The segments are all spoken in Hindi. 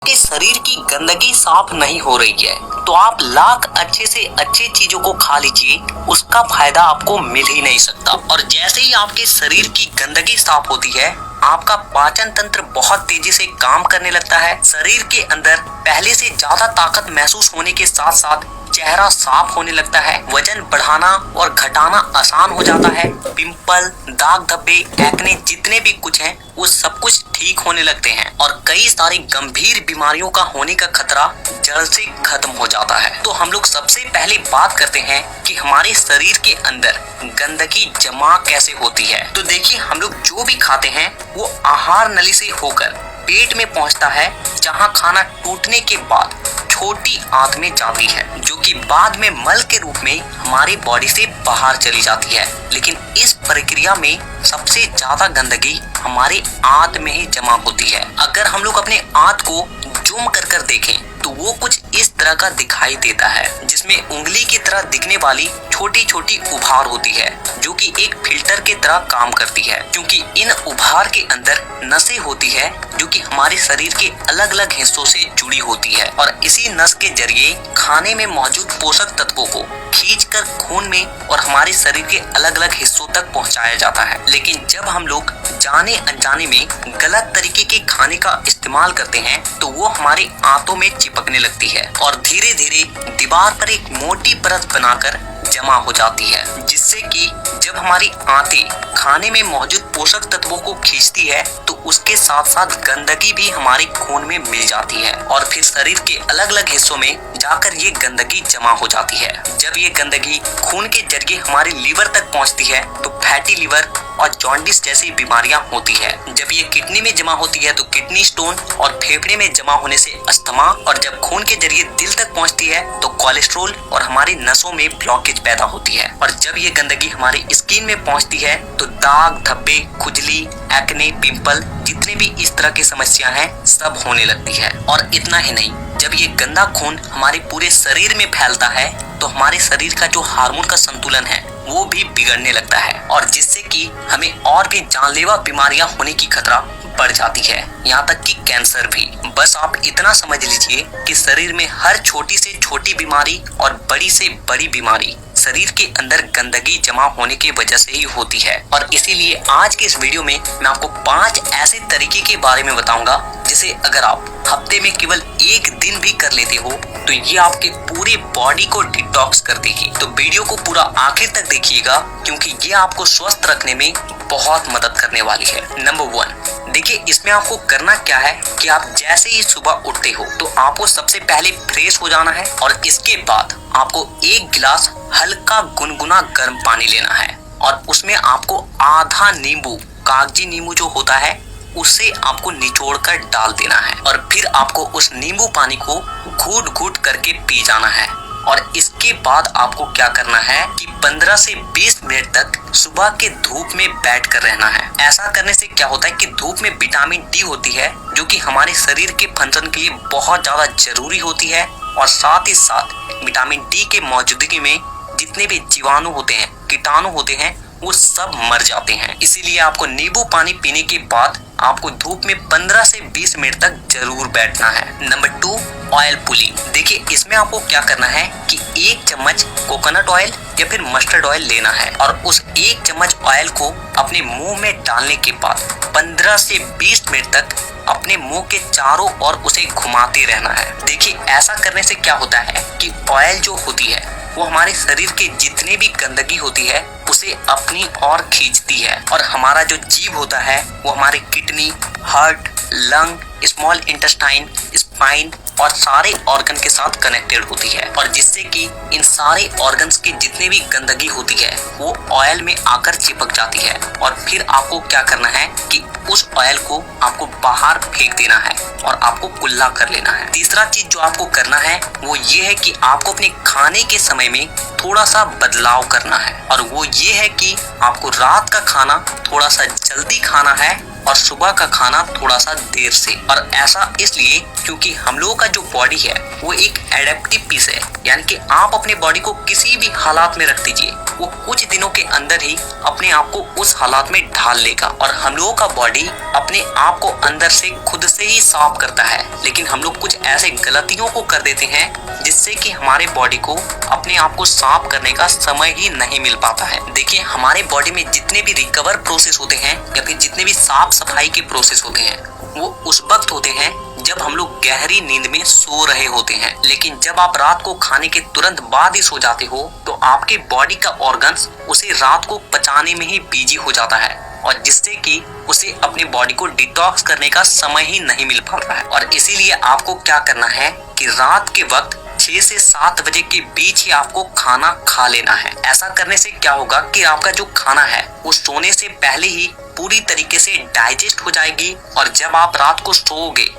आपके शरीर की गंदगी साफ नहीं हो रही है तो आप लाख अच्छे से अच्छे चीजों को खा लीजिए, उसका फायदा आपको मिल ही नहीं सकता। और जैसे ही आपके शरीर की गंदगी साफ होती है, आपका पाचन तंत्र बहुत तेजी से काम करने लगता है। शरीर के अंदर पहले से ज्यादा ताकत महसूस होने के साथ साथ चेहरा साफ होने लगता है। वजन बढ़ाना और घटाना आसान हो जाता है। पिंपल, दाग धब्बे, एक्ने जितने भी कुछ हैं वो सब कुछ ठीक होने लगते हैं और कई सारी गंभीर बीमारियों का होने का खतरा जड़ से खत्म हो जाता है। तो हम लोग सबसे पहले बात करते हैं कि हमारे शरीर के अंदर गंदगी जमा कैसे होती है। तो देखिए, हम लोग जो भी खाते हैं वो आहार नली से होकर पेट में पहुंचता है, जहां खाना टूटने के बाद छोटी आंत में जाती है, जो कि बाद में मल के रूप में हमारी बॉडी से बाहर चली जाती है। लेकिन इस प्रक्रिया में सबसे ज्यादा गंदगी हमारे आंत में ही जमा होती है। अगर हम लोग अपने आंत को जूम कर कर देखें तो वो कुछ इस तरह का दिखाई देता है, जिसमें उंगली की तरह दिखने वाली छोटी छोटी उभार होती है, जो कि एक फिल्टर की तरह काम करती है, क्योंकि इन उभार के अंदर नसें होती है जो कि हमारे शरीर के अलग अलग हिस्सों से जुड़ी होती है और इसी नस के जरिए खाने में मौजूद पोषक तत्वों को खींचकर खून में और हमारे शरीर के अलग अलग हिस्सों तक पहुंचाया जाता है। लेकिन जब हम लोग जाने अनजाने में गलत तरीके के खाने का इस्तेमाल करते हैं तो वो हमारे आंतों में चिपकने लगती है और धीरे धीरे दीवार पर एक मोटी परत बनाकर जमा हो जाती है, जिससे कि जब हमारी आंतें खाने में मौजूद पोषक तत्वों को खींचती है तो उसके साथ साथ गंदगी भी हमारे खून में मिल जाती है और फिर शरीर के अलग अलग हिस्सों में जाकर ये गंदगी जमा हो जाती है। जब ये गंदगी खून के जरिए हमारे लीवर तक पहुंचती है तो फैटी लीवर और जॉन्डिस जैसी बीमारियां होती है। जब ये किडनी में जमा होती है तो किडनी स्टोन और फेफड़े में जमा होने से अस्थमा, और जब खून के जरिए दिल तक पहुंचती है तो कोलेस्ट्रोल और हमारी नसों में ब्लॉकेज पैदा होती है। और जब ये गंदगी हमारी स्किन में पहुंचती है तो दाग धब्बे, खुजली, एक्ने, पिंपल जितने भी इस तरह की समस्या हैं सब होने लगती है। और इतना ही नहीं, जब ये गंदा खून हमारे पूरे शरीर में फैलता है तो हमारे शरीर का जो हार्मोन का संतुलन है वो भी बिगड़ने लगता है और जिससे कि हमें और भी जानलेवा बीमारियां होने की खतरा बढ़ जाती है, यहाँ तक कि कैंसर भी। बस आप इतना समझ लीजिए कि शरीर में हर छोटी से छोटी बीमारी और बड़ी से बड़ी बीमारी शरीर के अंदर गंदगी जमा होने की वजह से ही होती है। और इसीलिए आज के इस वीडियो में मैं आपको 5 ऐसे तरीके के बारे में बताऊंगा जिसे अगर आप हफ्ते में केवल एक दिन भी कर लेते हो तो ये आपके पूरे बॉडी को डिटॉक्स कर देगी। तो वीडियो को पूरा आखिर तक देखिएगा, क्योंकि ये आपको स्वस्थ रखने में बहुत मदद करने वाली है। नंबर 1, देखिए, इसमें आपको करना क्या है कि आप जैसे ही सुबह उठते हो तो आपको सबसे पहले फ्रेश हो जाना है और इसके बाद आपको 1 गिलास हल्का गुनगुना गर्म पानी लेना है और उसमें आपको आधा नींबू, कागजी नींबू जो होता है, उसे आपको निचोड़ कर डाल देना है और फिर आपको उस नींबू पानी को घूट घूट करके पी जाना है। और इसके बाद आपको क्या करना है कि 15 से 20 मिनट तक सुबह के धूप में बैठ कर रहना है। ऐसा करने से क्या होता है कि धूप में विटामिन डी होती है जो कि हमारे शरीर के फंक्शन के लिए बहुत ज्यादा जरूरी होती है और साथ ही साथ विटामिन डी के मौजूदगी में जितने भी जीवाणु होते हैं, कीटाणु होते हैं, वो सब मर जाते हैं। इसीलिए आपको नींबू पानी पीने के बाद आपको धूप में 15 से 20 मिनट तक जरूर बैठना है। Number 2, oil pulling. देखिए, इसमें आपको क्या करना है कि 1 चम्मच कोकोनट ऑयल या फिर मस्टर्ड ऑयल लेना है और उस 1 चम्मच ऑयल को अपने मुंह में डालने के बाद 15 से 20 मिनट तक अपने मुंह के चारों ओर उसे घुमाते रहना है। देखिए, ऐसा करने से क्या होता है कि ऑयल जो होती है वो हमारे शरीर के जितने भी गंदगी होती है उसे अपनी ओर खींचती है और हमारा जो जीभ होता है वो हमारे kidney, heart, lung, small intestine, spine और सारे ऑर्गन के साथ कनेक्टेड होती है और जिससे कि इन सारे ऑर्गन्स की जितने भी गंदगी होती है वो ऑयल में आकर चिपक जाती है और फिर आपको क्या करना है कि उस ऑयल को आपको बाहर फेंक देना है और आपको कुल्ला कर लेना है। तीसरा चीज जो आपको करना है वो ये है कि आपको अपने खाने के समय में थोड़ा सा बदलाव करना है और वो ये है कि आपको रात का खाना थोड़ा सा जल्दी खाना है और सुबह का खाना थोड़ा सा देर से। और ऐसा इसलिए क्योंकि हम लोगों का जो बॉडी है वो एक एडेप्टिव पीस है, यानी कि आप अपने बॉडी को किसी भी हालात में रख दीजिए, वो कुछ दिनों के अंदर ही अपने आप को उस हालात में ढाल लेगा। और हम लोगों का बॉडी अपने आप को अंदर से खुद से ही साफ करता है, लेकिन हम लोग कुछ ऐसे गलतियों को कर देते हैं जिससे कि हमारे बॉडी को अपने आप को साफ करने का समय ही नहीं मिल पाता है। देखिए, हमारे बॉडी में जितने भी रिकवर प्रोसेस होते हैं या फिर जितने भी साफ सफाई के प्रोसेस होते हैं वो उस वक्त होते हैं जब हम लोग गहरी नींद में सो रहे होते हैं। लेकिन जब आप रात को खाने के तुरंत बाद ही सो जाते हो तो आपके बॉडी का ऑर्गन्स उसे रात को पचाने में ही बिजी हो जाता है, और जिससे कि उसे अपने बॉडी को डिटॉक्स करने का समय ही नहीं मिल पाता है। और इसीलिए आपको क्या करना है कि रात के वक्त 6 से 7 बजे के बीच ही आपको खाना खा लेना है। ऐसा करने से क्या होगा कि आपका जो खाना है वो सोने से पहले ही पूरी तरीके से डाइजेस्ट हो जाएगी, और जब आप रात को सोओगे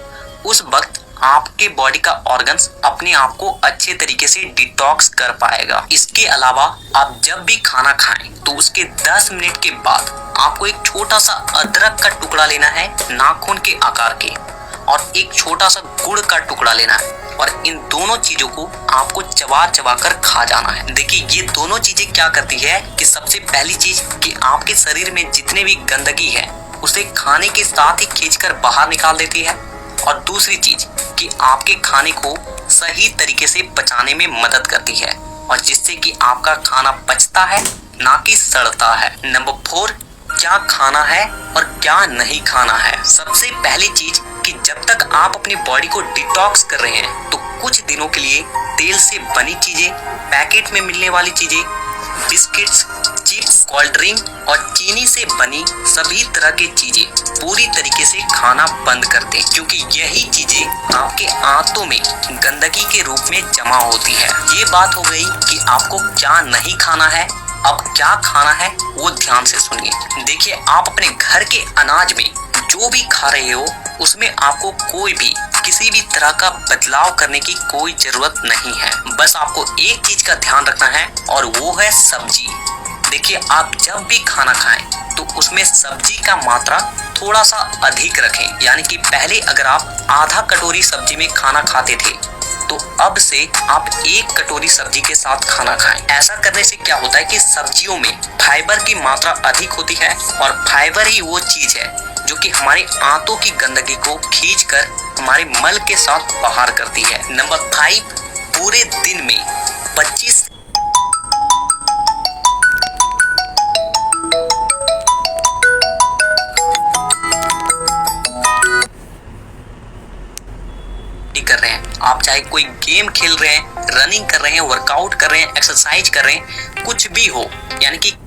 उस वक्त आपके बॉडी का ऑर्गन्स अपने आप को अच्छे तरीके से डिटॉक्स कर पाएगा। इसके अलावा आप जब भी खाना खाएं तो उसके 10 मिनट के बाद आपको एक छोटा सा अदरक का टुकड़ा लेना है नाखून के आकार के, और एक छोटा सा गुड़ का टुकड़ा लेना है, और इन दोनों चीजों को आपको चबा चबा कर खा जाना है। देखिए, ये दोनों चीजें क्या करती है कि सबसे पहली चीज कि आपके शरीर में जितने भी गंदगी है उसे खाने के साथ ही खींचकर बाहर निकाल देती है, और दूसरी चीज कि आपके खाने को सही तरीके से पचाने में मदद करती है, और जिससे कि आपका खाना पचता है ना कि सड़ता है। नंबर 4, क्या खाना है और क्या नहीं खाना है। सबसे पहली चीज कि जब तक आप अपनी बॉडी को डिटॉक्स कर रहे हैं तो कुछ दिनों के लिए तेल से बनी चीजें, पैकेट में मिलने वाली चीजें, बिस्किट्स, चिप्स, कोल्ड ड्रिंक और चीनी से बनी सभी तरह की चीजें पूरी तरीके से खाना बंद कर दें, क्योंकि यही चीजें आपके आंतों में गंदगी के रूप में जमा होती है। ये बात हो गई कि आपको क्या नहीं खाना है। अब क्या खाना है वो ध्यान से सुनिए। देखिए, आप अपने घर के अनाज में जो भी खा रहे हो उसमें आपको कोई भी किसी भी तरह का बदलाव करने की कोई जरूरत नहीं है। बस आपको एक चीज का ध्यान रखना है और वो है सब्जी। देखिए, आप जब भी खाना खाएं तो उसमें सब्जी का मात्रा थोड़ा सा अधिक रखें, यानी कि पहले अगर आप आधा कटोरी सब्जी में खाना खाते थे तो अब से आप 1 कटोरी सब्जी के साथ खाना खाएं। ऐसा करने से क्या होता है कि सब्जियों में फाइबर की मात्रा अधिक होती है, और फाइबर ही वो चीज है जो कि हमारे आंतों की गंदगी को खींचकर हमारे मल के साथ बाहर करती है। नंबर 5, पूरे दिन में 25 कर रहे हैं, आप चाहे कोई गेम खेल रहे हैं, रनिंग कर रहे हैं, वर्कआउट कर रहे हैं, एक्सरसाइज कर रहे हैं, कुछ भी हो, यानी कि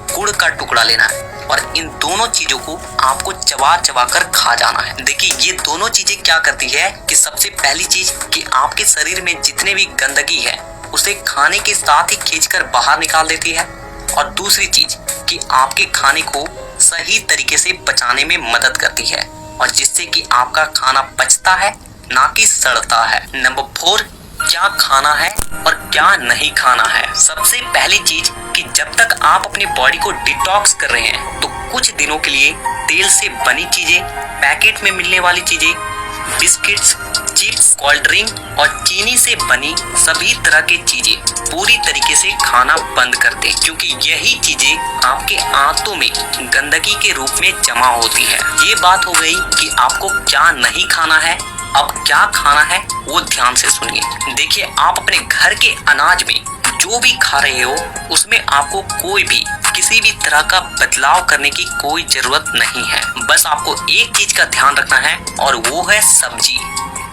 गुड़ का टुकड़ा लेना है और इन दोनों चीजों को आपको चबा चबा कर खा जाना है। देखिए, ये दोनों चीजें क्या करती है कि सबसे पहली चीज कि आपके शरीर में जितने भी गंदगी है उसे खाने के साथ ही खींचकर बाहर निकाल देती है, और दूसरी चीज कि आपके खाने को सही तरीके से पचाने में मदद करती है, और जिससे कि आपका खाना पचता है ना कि सड़ता है। नंबर 4, क्या खाना है और क्या नहीं खाना है। सबसे पहली चीज कि जब तक आप अपनी बॉडी को डिटॉक्स कर रहे हैं तो कुछ दिनों के लिए तेल से बनी चीजें, पैकेट में मिलने वाली चीजें, बिस्किट्स, चिप्स, कोल्ड ड्रिंक और चीनी से बनी सभी तरह की चीजें पूरी तरीके से खाना बंद कर दें, क्योंकि यही चीजें आपके आंतों में गंदगी के रूप में जमा होती है। ये बात हो गई कि आपको क्या नहीं खाना है। अब क्या खाना है वो ध्यान से सुनिए। देखिए, आप अपने घर के अनाज में जो भी खा रहे हो उसमें आपको कोई भी किसी भी तरह का बदलाव करने की कोई जरूरत नहीं है। बस आपको एक चीज का ध्यान रखना है और वो है सब्जी।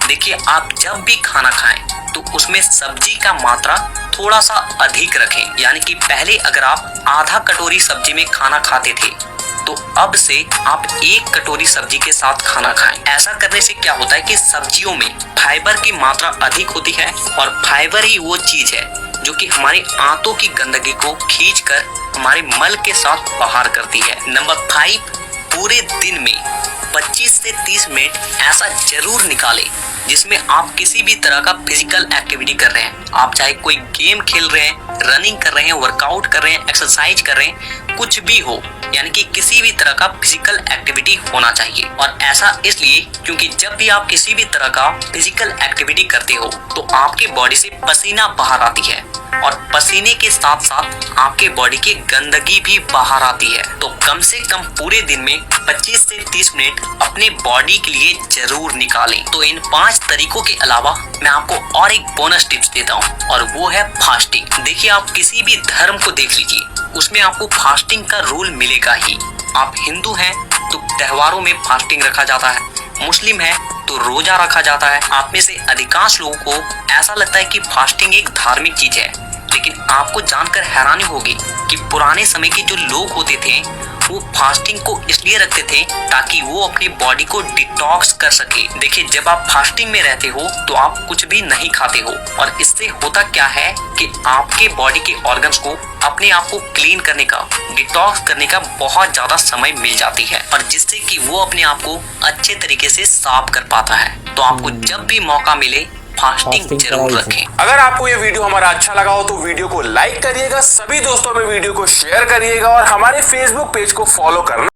देखिए, आप जब भी खाना खाएं तो उसमें सब्जी का मात्रा थोड़ा सा अधिक रखें, यानी कि पहले अगर आप आधा कटोरी सब्जी में खाना खाते थे तो अब से आप 1 कटोरी सब्जी के साथ खाना खाएं। ऐसा करने से क्या होता है कि सब्जियों में फाइबर की मात्रा अधिक होती है, और फाइबर ही वो चीज है जो कि हमारे आंतों की गंदगी को खींचकर हमारे मल के साथ बाहर करती है। नंबर 5, पूरे दिन में 25 से 30 मिनट ऐसा जरूर निकालें जिसमें आप किसी भी तरह का फिजिकल एक्टिविटी कर रहे हैं। आप चाहे कोई गेम खेल रहे हैं, रनिंग कर रहे हैं, वर्कआउट कर रहे हैं, एक्सरसाइज कर रहे हैं, कुछ भी हो, यानी कि किसी भी तरह का फिजिकल एक्टिविटी होना चाहिए। और ऐसा इसलिए क्योंकि जब भी आप किसी भी तरह का फिजिकल एक्टिविटी करते हो तो आपके बॉडी से पसीना बाहर आती है और पसीने के साथ साथ आपके बॉडी की गंदगी भी बाहर आती है। तो कम से कम पूरे दिन में 25 से 30 मिनट अपने बॉडी के लिए जरूर निकालें। तो इन 5 तरीकों के अलावा मैं आपको और एक बोनस टिप्स देता हूँ और वो है फास्टिंग। देखिए, आप किसी भी धर्म को देख लीजिए, उसमें आपको फास्टिंग का रूल मिलेगा ही। आप हिंदू हैं तो त्योहारों में फास्टिंग रखा जाता है, मुस्लिम है तो रोजा रखा जाता है। आप में से अधिकांश लोगों को ऐसा लगता है कि फास्टिंग एक धार्मिक चीज है, लेकिन आपको जानकर हैरानी होगी कि पुराने समय के जो लोग होते थे वो फास्टिंग को इसलिए रखते थे ताकि वो अपनी बॉडी को डिटॉक्स कर सके। देखिए, जब आप फास्टिंग में रहते हो तो आप कुछ भी नहीं खाते हो और इससे होता क्या है कि आपके बॉडी के ऑर्गन्स को अपने आप को क्लीन करने का, डिटॉक्स करने का बहुत ज्यादा समय मिल जाती है और जिससे कि वो अपने आप को अच्छे तरीके से साफ कर पाता है। तो आपको जब भी मौका मिले फास्टिंग जरूर रखें। अगर आपको ये वीडियो हमारा अच्छा लगा हो तो वीडियो को लाइक करिएगा, सभी दोस्तों में वीडियो को शेयर करिएगा और हमारे फेसबुक पेज को फॉलो करना